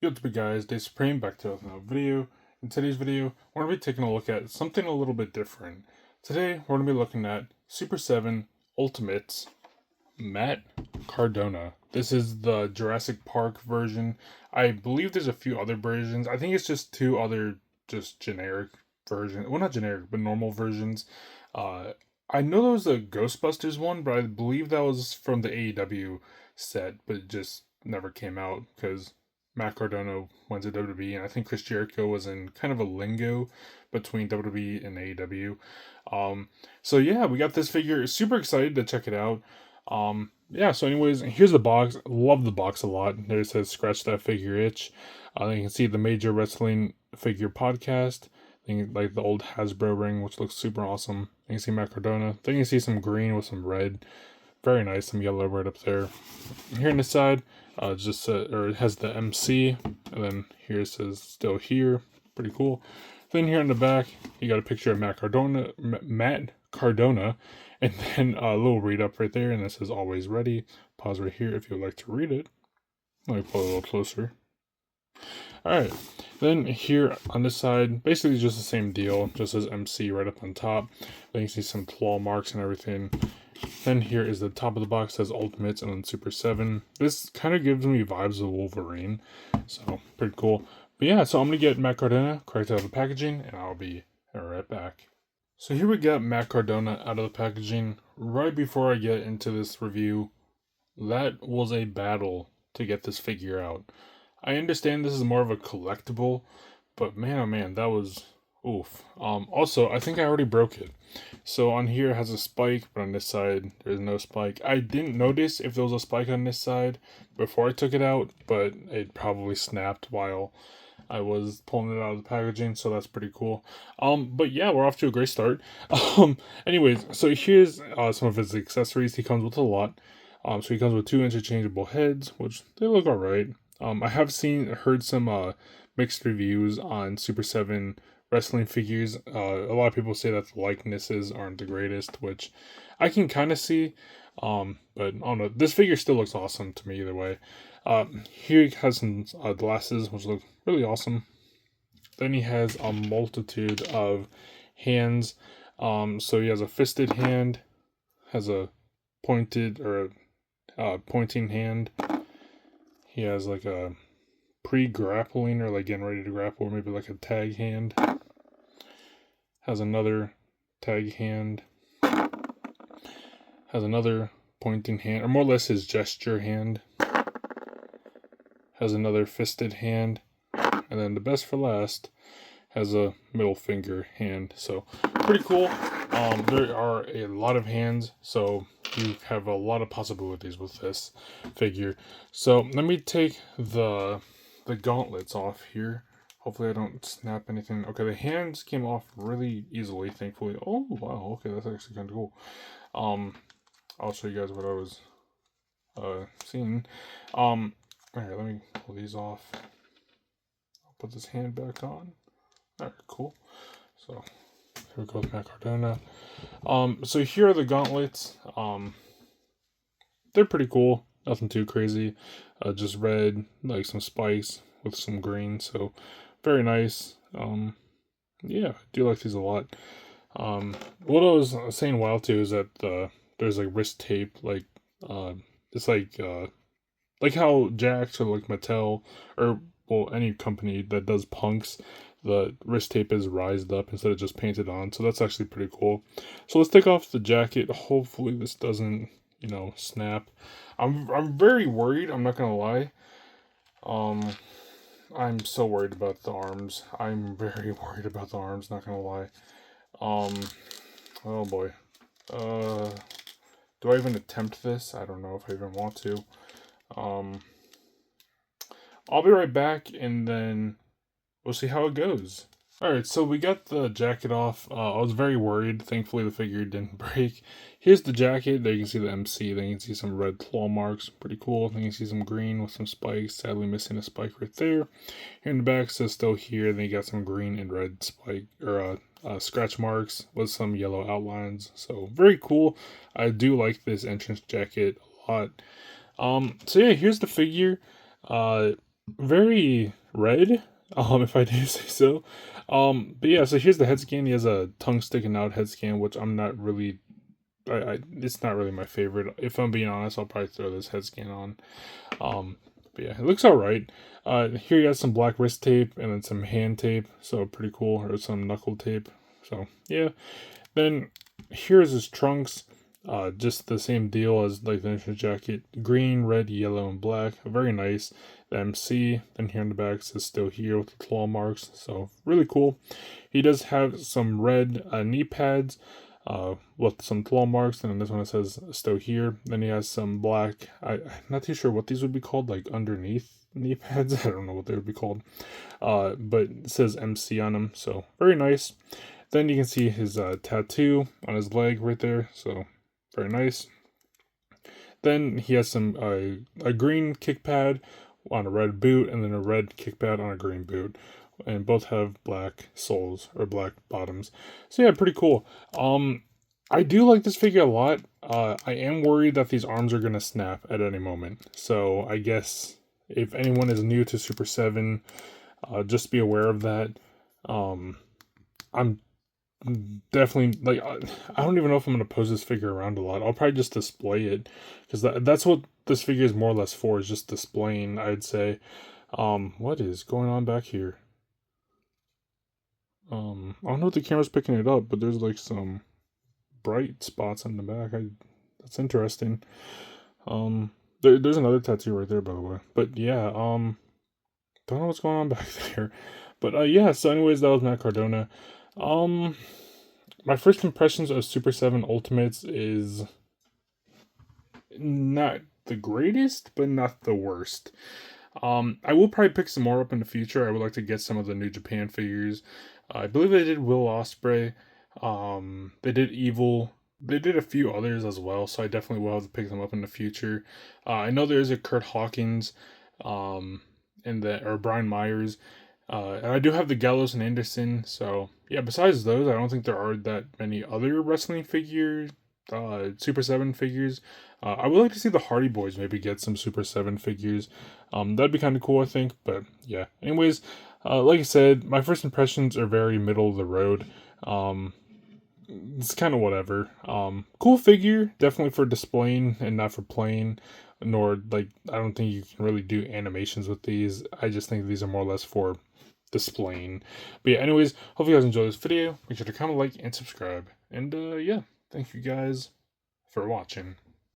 What's up guys, Day Supreme back to another video. In today's video, we're going to be taking a look at something a little bit different. Today, we're going to be looking at Super 7 Ultimates Matt Cardona. This is the Jurassic Park version. I believe there's a few other versions. I think it's just two other just generic versions. Well, not generic, but normal versions. I know there was a Ghostbusters one, but I believe that was from the AEW set, but it just never came out because Matt Cardona went to WWE, and I think Chris Jericho was in kind of a lingo between WWE and AEW. So yeah, we got this figure. Super excited to check it out. Yeah, so anyways, here's the box. Love the box a lot. There it says scratch that figure itch. You can see the Major Wrestling Figure Podcast. Then like the old Hasbro ring, which looks super awesome. You can see Matt Cardona. Then you can see some green with some red. Very nice, some yellow right up there. Here on the side, or it has the MC, and then here it says still here. Pretty cool. Then here on the back, you got a picture of Matt Cardona, and then a little read up right there, and it says always ready. Pause right here if you would like to read it. Let me pull it a little closer. Alright, then here on this side, basically just the same deal, just says MC right up on top. Then you see some claw marks and everything. Then here is the top of the box, says Ultimates and then Super 7. This kind of gives me vibes of Wolverine, so pretty cool. But yeah, so I'm going to get Matt Cardona correct out of the packaging, and I'll be right back. So here we got Matt Cardona out of the packaging. Right before I get into this review, that was a battle to get this figure out. I understand this is more of a collectible, but man oh man, that was oof. Also, I think I already broke it. So on here it has a spike, but on this side there's no spike. I didn't notice if there was a spike on this side before I took it out, but it probably snapped while I was pulling it out of the packaging, so that's pretty cool. But yeah, we're off to a great start. Anyways, so here's some of his accessories. He comes with a lot. So he comes with 2 interchangeable heads, which they look alright. I have heard some mixed reviews on Super 7 wrestling figures. A lot of people say that the likenesses aren't the greatest, which I can kind of see. But I don't know. This figure still looks awesome to me either way. Here he has some glasses, which look really awesome. Then he has a multitude of hands. So he has a fisted hand, has a pointed or pointing hand. He has like a pre-grappling or like getting ready to grapple, or maybe like a tag hand. Has another tag hand. Has another pointing hand, or more or less his gesture hand. Has another fisted hand. And then the best for last, has a middle finger hand. So pretty cool. There are a lot of hands, so you have a lot of possibilities with this figure. So let me take the gauntlets off here. Hopefully I don't snap anything. Okay, the hands came off really easily, thankfully. Oh wow, okay, that's actually kind of cool. I'll show you guys what I was seeing. Alright, let me pull these off. I'll put this hand back on. Alright, cool. So here we go with Matt Cardona. So here are the gauntlets. They're pretty cool. Nothing too crazy. Just red, like some spikes with some green. So very nice. Yeah, I do like these a lot. What I was saying a while too is that there's like wrist tape, like it's like how Jax or like Mattel or well any company that does punks, the wrist tape is rised up instead of just painted on. So that's actually pretty cool. So let's take off the jacket. Hopefully this doesn't, snap. I'm very worried, I'm not gonna lie. I'm so worried about the arms. I'm very worried about the arms, not gonna lie. Oh boy. Do I even attempt this? I don't know if I even want to. I'll be right back and then we'll see how it goes. Alright, so we got the jacket off. I was very worried. Thankfully, the figure didn't break. Here's the jacket. There you can see the MC. Then you can see some red claw marks. Pretty cool. Then you can see some green with some spikes. Sadly, missing a spike right there. Here in the back, says still here. Then you got some green and red spike or scratch marks with some yellow outlines. So very cool. I do like this entrance jacket a lot. So yeah, here's the figure. very red, if I do say so. But yeah, so here's the head scan. He has a tongue sticking out head scan, which I'm not really. It's not really my favorite. If I'm being honest, I'll probably throw this head scan on. But yeah, it looks all right. Here you got some black wrist tape and then some hand tape, so pretty cool, or some knuckle tape. So yeah. Then here's his trunks. Just the same deal as like the initial jacket. Green, red, yellow, and black. Very nice. The MC. Then here in the back says still here with the claw marks. So really cool. He does have some red knee pads with some claw marks, and then this one it says still here. Then he has some black. I'm not too sure what these would be called, like underneath knee pads. I don't know what they would be called. But it says MC on them, so very nice. Then you can see his tattoo on his leg right there, so very nice. Then he has some a green kick pad on a red boot, and then a red kick pad on a green boot, and both have black soles or black bottoms. So yeah, pretty cool. I do like this figure a lot. I am worried that these arms are gonna snap at any moment. So I guess if anyone is new to Super 7, just be aware of that. I'm definitely like I don't even know if I'm gonna pose this figure around a lot. I'll probably just display it because that's what this figure is more or less for, is just displaying, I'd say. What is going on back here? I don't know if the camera's picking it up, but there's like some bright spots on the back. That's interesting. There's another tattoo right there, by the way. But yeah, don't know what's going on back there. But yeah, so anyways, that was Matt Cardona. Um, my first impressions of Super 7 Ultimates is not the greatest, but not the worst. I will probably pick some more up in the future. I would like to get some of the New Japan figures. I believe they did Will Ospreay. They did Evil. They did a few others as well, so I definitely will have to pick them up in the future. I know there is a Kurt Hawkins, or Brian Myers, and I do have the Gallows and Anderson. So yeah, besides those, I don't think there are that many other wrestling figures, Super 7 figures. I would like to see the Hardy Boys maybe get some Super 7 figures. That'd be kind of cool, I think. But yeah, anyways, like I said, my first impressions are very middle of the road. It's kind of whatever. Cool figure, definitely for displaying and not for playing. Nor like I don't think you can really do animations with these. I just think these are more or less for displaying. But yeah, anyways, hope you guys enjoyed this video. Make sure to comment, like, and subscribe. And yeah, thank you guys for watching.